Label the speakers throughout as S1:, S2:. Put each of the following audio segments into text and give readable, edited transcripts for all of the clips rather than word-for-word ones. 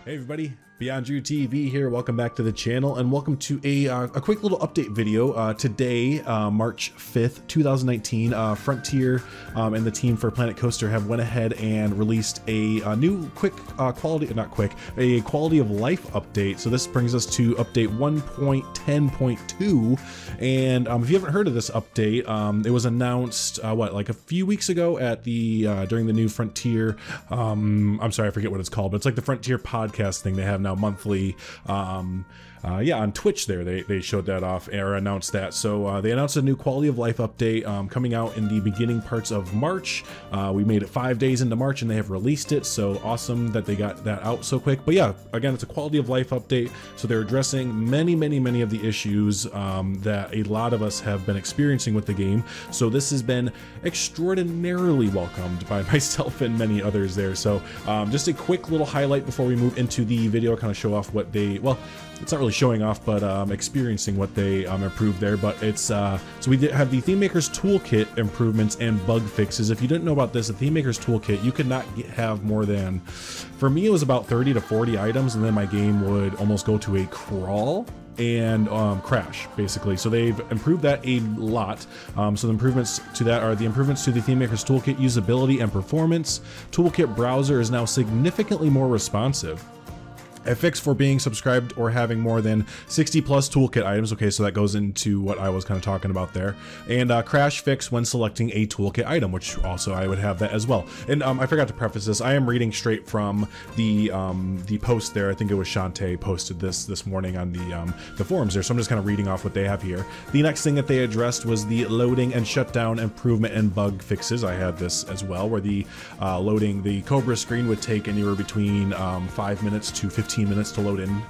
S1: Hey everybody, Beyond You TV here. Welcome back to the channel and welcome to a quick little update video. Today, March 5th, 2019, Frontier and the team for Planet Coaster have went ahead and released a new quality of life update. So this brings us to update 1.10.2. And if you haven't heard of this update, it was announced, like a few weeks ago at the, during the new Frontier, I'm sorry, I forget what it's called, but it's like the Frontier podcast thing they have now monthly. Yeah, on Twitch there, they showed that off or announced that. So they announced a new quality of life update coming out in the beginning parts of March. We made it 5 days into March and they have released it. So awesome that they got that out so quick. But yeah, again, it's a quality of life update. So they're addressing many of the issues that a lot of us have been experiencing with the game. So this has been extraordinarily welcomed by myself and many others there. So just a quick little highlight before we move into the video, kind of show off what they, well, it's not really showing off, but experiencing what they improved there. But it's so we have the Theme Maker's Toolkit improvements and bug fixes. If you didn't know about this, the Theme Maker's Toolkit, you could not have more than, for me it was about 30 to 40 items, and then my game would almost go to a crawl and crash basically. So they've improved that a lot. So the improvements to that are the improvements to the Theme Maker's Toolkit usability and performance. Toolkit browser is now significantly more responsive. A fix for being subscribed or having more than 60 plus toolkit items. Okay, so that goes into what I was kind of talking about there. And crash fix when selecting a toolkit item, which also I would have that as well. And I forgot to preface this. I am reading straight from the post there. I think it was Shantae posted this morning on the forums there. So I'm just kind of reading off what they have here. The next thing that they addressed was the loading and shutdown improvement and bug fixes. I had this as well, where the loading the Cobra screen would take anywhere between 5 minutes to 15 minutes to load in.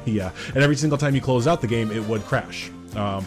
S1: Yeah, and every single time you close out the game, it would crash.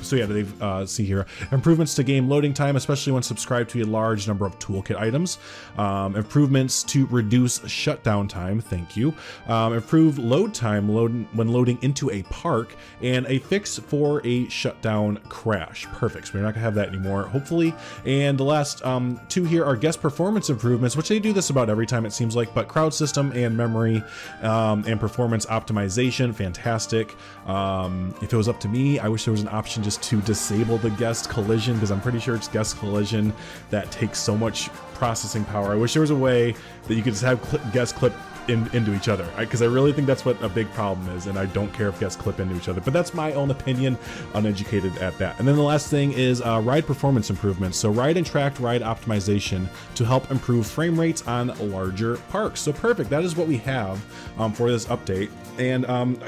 S1: So yeah, they've see here improvements to game loading time, especially when subscribed to a large number of toolkit items. Improvements to reduce shutdown time. Thank you. Improved load time when loading into a park, and a fix for a shutdown crash. Perfect. So we're not gonna have that anymore, hopefully. And the last two here are guest performance improvements, which they do this about every time it seems like. But crowd system and memory and performance optimization, fantastic. If it was up to me, I wish there was an option just to disable the guest collision, because I'm pretty sure it's guest collision that takes so much processing power. I wish there was a way that you could just have guests clip into each other, because I really think that's what a big problem is, and I don't care if guests clip into each other, but that's my own opinion, uneducated at that. And then the last thing is ride performance improvements. So ride and tracked ride optimization to help improve frame rates on larger parks. So perfect, that is what we have for this update. And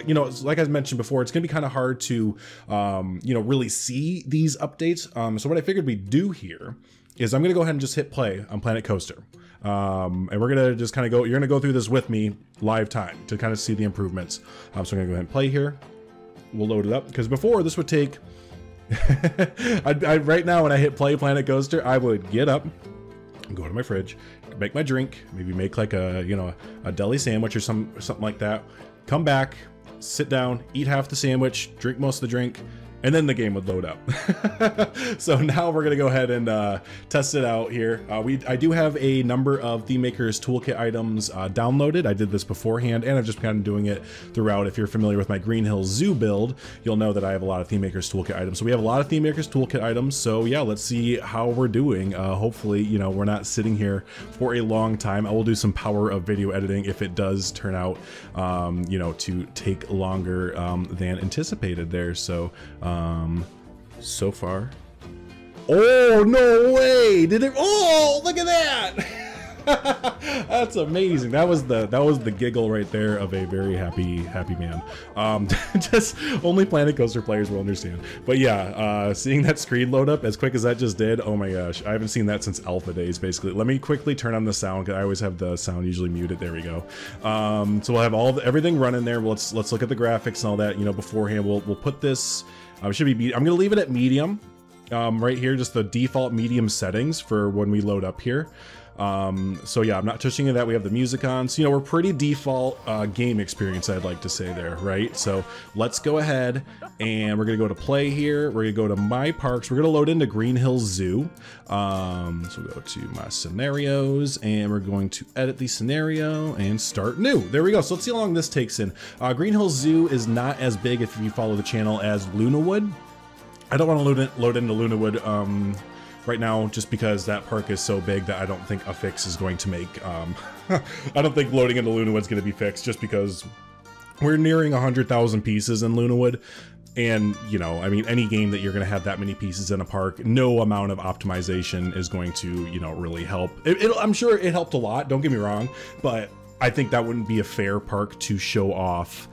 S1: you know, like I mentioned before, it's gonna be kind of hard to you know, really see these updates. So what I figured we'd do here is I'm gonna go ahead and just hit play on Planet Coaster. And we're gonna just kind of go, you're gonna go through this with me live time to kind of see the improvements. So I'm gonna go ahead and play here. We'll load it up, because before this would take, right now when I hit play Planet Coaster, I would get up, go to my fridge, make my drink, maybe make like a, you know, a deli sandwich or something like that, come back, sit down, eat half the sandwich, drink most of the drink, and then the game would load up. So now we're gonna go ahead and test it out here. I do have a number of Theme Maker's Toolkit items downloaded. I did this beforehand, and I've just kind of doing it throughout. If you're familiar with my Green Hills Zoo build, you'll know that I have a lot of Theme Maker's Toolkit items. So we have a lot of Theme Maker's Toolkit items. So yeah, let's see how we're doing. Hopefully, you know, we're not sitting here for a long time. I will do some power of video editing if it does turn out, you know, to take longer than anticipated there. So so far, oh no way, did it, oh look at that. That's amazing. That was the giggle right there of a very happy man. Just only Planet Coaster players will understand. But yeah, seeing that screen load up as quick as that just did, oh my gosh, I haven't seen that since alpha days basically. Let me quickly turn on the sound, because I always have the sound usually muted. There we go. So we'll have everything running there. Let's look at the graphics and all that, you know, beforehand. We'll put this, should be, I'm gonna leave it at medium right here, just the default medium settings for when we load up here. So yeah, I'm not touching any of that. We have the music on, so you know, we're pretty default game experience, I'd like to say there, right? So let's go ahead and we're gonna go to play here. We're gonna go to my parks. We're gonna load into Green Hills Zoo. So we'll go to my scenarios and we're going to edit the scenario and start new. There we go. So let's see how long this takes in. Green Hills Zoo is not as big if you follow the channel as Lunawood. I don't want to load into Lunawood right now, just because that park is so big that I don't think a fix is going to make, I don't think loading into Lunawood's going to be fixed, just because we're nearing 100,000 pieces in Lunawood. And, you know, I mean, any game that you're going to have that many pieces in a park, no amount of optimization is going to, you know, really help. I'm sure it helped a lot, don't get me wrong, but I think that wouldn't be a fair park to show off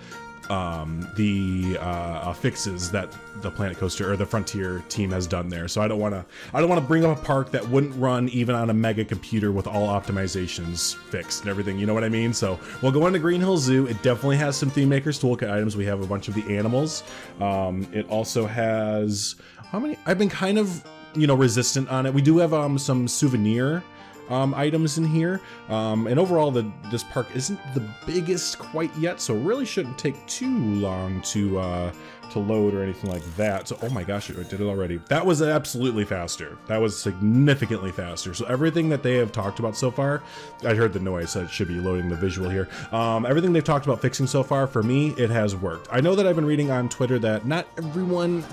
S1: the fixes that the Planet Coaster or the Frontier team has done there. So I don't want to bring up a park that wouldn't run even on a mega computer with all optimizations fixed and everything, you know what I mean? So we'll go into Green Hill Zoo. It definitely has some Theme Maker's Toolkit items. We have a bunch of the animals. It also has, how many? I've been kind of, you know, resistant on it. We do have some souvenir items in here, and overall this park isn't the biggest quite yet, so it really shouldn't take too long to load or anything like that. So, oh my gosh, I did it already. That was absolutely faster. That was significantly faster. So everything that they have talked about so far, I heard the noise, so it should be loading the visual here. Everything they've talked about fixing so far, for me, it has worked. I know that I've been reading on Twitter that not everyone,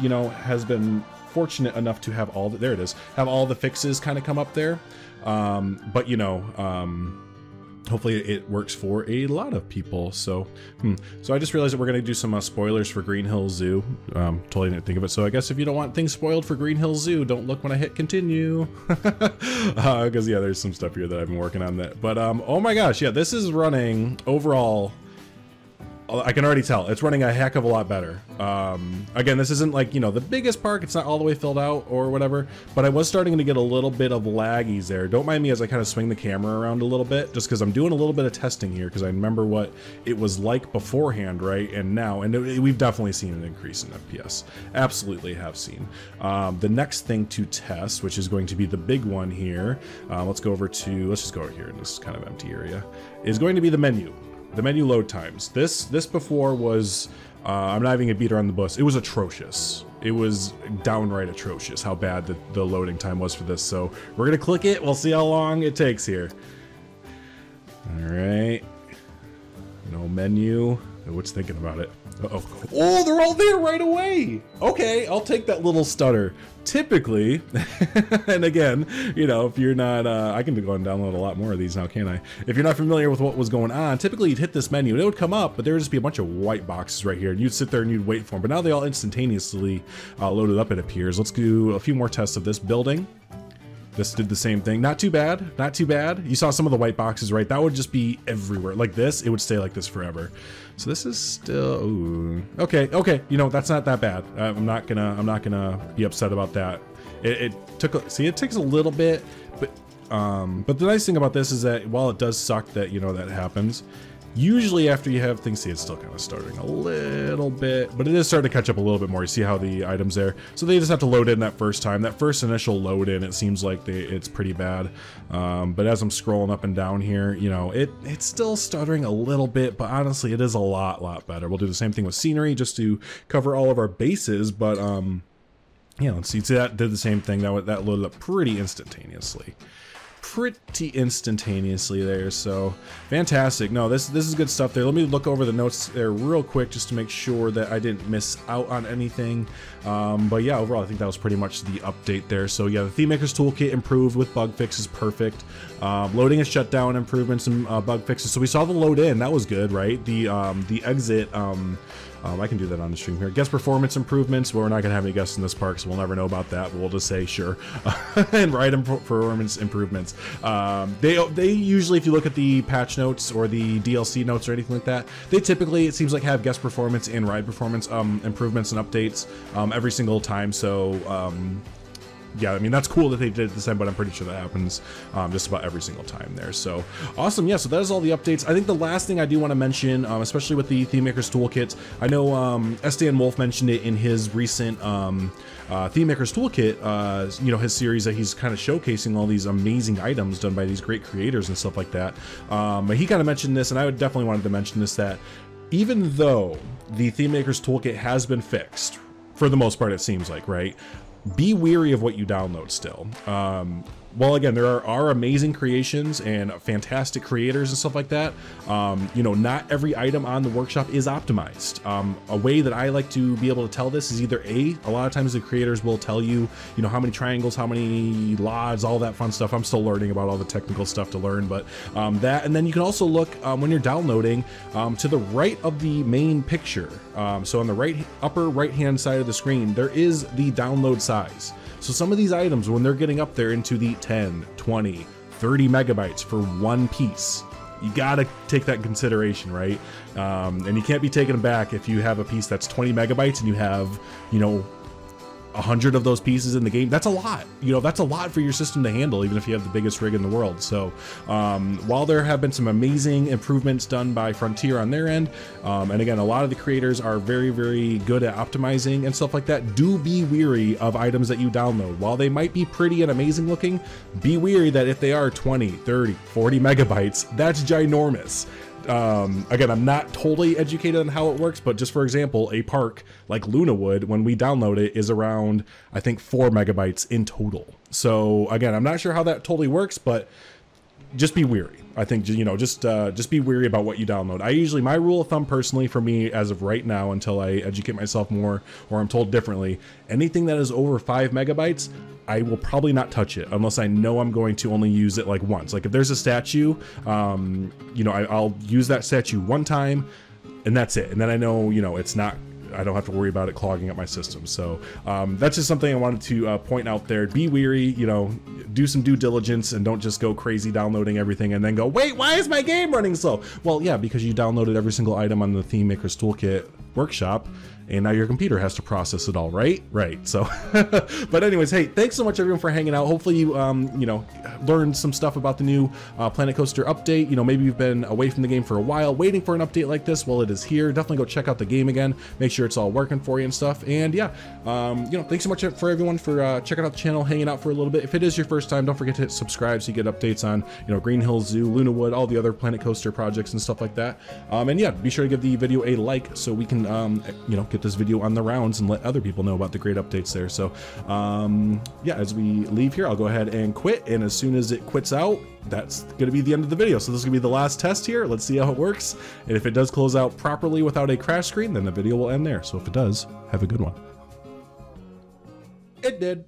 S1: you know, has been fortunate enough to have all the, there it is, have all the fixes kind of come up there. But you know, hopefully it works for a lot of people. So, so I just realized that we're going to do some spoilers for Green Hill Zoo. Totally didn't think of it. So I guess if you don't want things spoiled for Green Hill Zoo, don't look when I hit continue. Because yeah, there's some stuff here that I've been working on that. But oh my gosh, yeah, this is running overall. I can already tell it's running a heck of a lot better. Again, this isn't like, you know, the biggest park. It's not all the way filled out or whatever, but I was starting to get a little bit of laggies there. Don't mind me as I kind of swing the camera around a little bit, just because I'm doing a little bit of testing here, because I remember what it was like beforehand, right? And now, and we've definitely seen an increase in FPS. Absolutely have seen. The next thing to test, which is going to be the big one here, let's go over to, let's just go over here in this kind of empty area, is going to be the menu. The menu load times. This before was, I'm not even gonna beat around the bush. It was atrocious. It was downright atrocious how bad the loading time was for this. So we're gonna click it. We'll see how long it takes here. All right. No menu. What's thinking about it? Uh-oh. Oh, they're all there right away. Okay, I'll take that little stutter. Typically, and again, you know, if you're not, I can go and download a lot more of these now, can't I? If you're not familiar with what was going on, typically you'd hit this menu and it would come up, but there would just be a bunch of white boxes right here, and you'd sit there and you'd wait for them. But now they all instantaneously loaded up, it appears. Let's do a few more tests of this building. This did the same thing. Not too bad, not too bad. You saw some of the white boxes, right? That would just be everywhere. Like this, it would stay like this forever. So this is still, ooh. Okay. You know, that's not that bad. I'm not gonna be upset about that. It took, see, it takes a little bit, but the nice thing about this is that while it does suck that, you know, that happens, usually after you have things, see, it's still kind of starting a little bit, but it is starting to catch up a little bit more. You see how the items there, so they just have to load in that first time. That first initial load in, it seems like it's pretty bad. But as I'm scrolling up and down here, you know, it's still stuttering a little bit, but honestly, it is a lot better. We'll do the same thing with scenery just to cover all of our bases, but yeah, let's see. That did the same thing. That loaded up pretty instantaneously. There, so fantastic. No, this is good stuff there. Let me look over the notes there real quick just to make sure that I didn't miss out on anything. But yeah, overall I think that was pretty much the update there. So yeah, the Theme Maker's Toolkit improved with bug fixes, perfect. Loading and shutdown improvements and bug fixes. So we saw the load in, that was good, right? The exit, I can do that on the stream here. Guest performance improvements. Well, we're not going to have any guests in this park, so we'll never know about that, but we'll just say sure. And ride performance improvements. They usually, if you look at the patch notes or the DLC notes or anything like that, they typically, it seems like, have guest performance and ride performance improvements and updates every single time. So yeah, I mean, that's cool that they did it this time, but I'm pretty sure that happens just about every single time there. So awesome. Yeah, so that is all the updates. I think the last thing I do want to mention, especially with the Theme Maker's Toolkit, I know SDN Wolf mentioned it in his recent Theme Maker's Toolkit, you know, his series that he's kind of showcasing all these amazing items done by these great creators and stuff like that. But he kind of mentioned this, and I would definitely wanted to mention this, that even though the Theme Maker's Toolkit has been fixed, for the most part, it seems like, right? Be weary of what you download still. Well, again, there are amazing creations and fantastic creators and stuff like that. You know, not every item on the workshop is optimized. A way that I like to be able to tell this is either a lot of times the creators will tell you, you know, how many triangles, how many LODs, all that fun stuff. I'm still learning about all the technical stuff to learn, but that, and then you can also look when you're downloading to the right of the main picture. So on the upper right hand side of the screen, there is the download size. So some of these items, when they're getting up there into the 10, 20, 30 megabytes for one piece, you gotta take that in consideration, right? And you can't be taken aback if you have a piece that's 20 megabytes and you have, you know, 100 of those pieces in the game. That's a lot. You know, that's a lot for your system to handle, even if you have the biggest rig in the world. So while there have been some amazing improvements done by Frontier on their end, and again, a lot of the creators are very, very good at optimizing and stuff like that, do be weary of items that you download. While they might be pretty and amazing looking, be weary that if they are 20, 30, 40 megabytes, that's ginormous. Again, I'm not totally educated on how it works, but just for example, a park like Lunawood, when we download it, is around, I think, 4 megabytes in total. So again, I'm not sure how that totally works, but just be weary. I think, you know, just be weary about what you download. My rule of thumb personally for me as of right now, until I educate myself more or I'm told differently, anything that is over 5 megabytes, I will probably not touch it unless I know I'm going to only use it like once. Like if there's a statue, you know, I'll use that statue one time and that's it. And then I know, you know, I don't have to worry about it clogging up my system. So that's just something I wanted to point out there. Be weary, you know, do some due diligence and don't just go crazy downloading everything and then go, wait, why is my game running slow? Well, yeah, because you downloaded every single item on the Theme Maker's Toolkit workshop, and now your computer has to process it all, right? Right. So, but anyways, hey, thanks so much everyone for hanging out. Hopefully you, you know, learned some stuff about the new Planet Coaster update. You know, maybe you've been away from the game for a while, waiting for an update like this. Well, it is here. Definitely go check out the game again. Make sure it's all working for you and stuff. And yeah, you know, thanks so much for everyone for checking out the channel, hanging out for a little bit. If it is your first time, don't forget to hit subscribe so you get updates on, you know, Green Hills Zoo, Lunawood, all the other Planet Coaster projects and stuff like that. And yeah, be sure to give the video a like so we can, you know, get this video on the rounds and let other people know about the great updates there. So yeah, as we leave here, I'll go ahead and quit, and as soon as it quits out, that's gonna be the end of the video. So this is gonna be the last test here. Let's see how it works, and if it does close out properly without a crash screen, then the video will end there. So if it does, have a good one. It did.